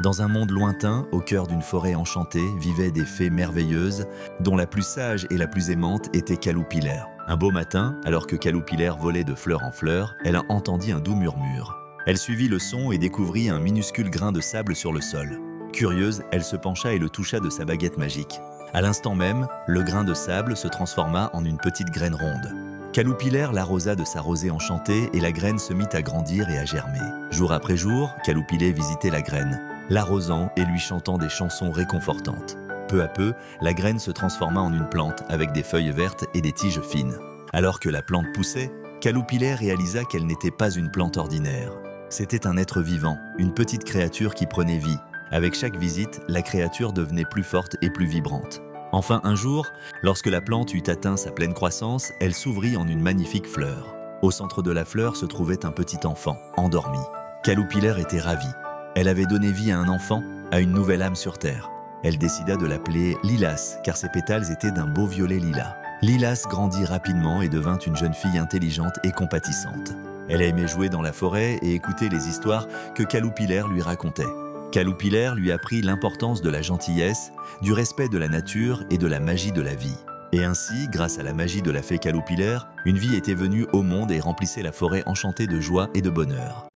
Dans un monde lointain, au cœur d'une forêt enchantée, vivaient des fées merveilleuses, dont la plus sage et la plus aimante était Caloupilère. Un beau matin, alors que Caloupilère volait de fleur en fleur, elle entendit un doux murmure. Elle suivit le son et découvrit un minuscule grain de sable sur le sol. Curieuse, elle se pencha et le toucha de sa baguette magique. À l'instant même, le grain de sable se transforma en une petite graine ronde. Caloupilère l'arrosa de sa rosée enchantée et la graine se mit à grandir et à germer. Jour après jour, Caloupilé visitait la graine, l'arrosant et lui chantant des chansons réconfortantes. Peu à peu, la graine se transforma en une plante avec des feuilles vertes et des tiges fines. Alors que la plante poussait, Caloupilère réalisa qu'elle n'était pas une plante ordinaire. C'était un être vivant, une petite créature qui prenait vie. Avec chaque visite, la créature devenait plus forte et plus vibrante. Enfin un jour, lorsque la plante eut atteint sa pleine croissance, elle s'ouvrit en une magnifique fleur. Au centre de la fleur se trouvait un petit enfant, endormi. Caloupilère était ravie. Elle avait donné vie à un enfant, à une nouvelle âme sur terre. Elle décida de l'appeler Lilas, car ses pétales étaient d'un beau violet lilas. Lilas grandit rapidement et devint une jeune fille intelligente et compatissante. Elle aimait jouer dans la forêt et écouter les histoires que Caloupilère lui racontait. Caloupilère lui apprit l'importance de la gentillesse, du respect de la nature et de la magie de la vie. Et ainsi, grâce à la magie de la fée Caloupilère, une vie était venue au monde et remplissait la forêt enchantée de joie et de bonheur.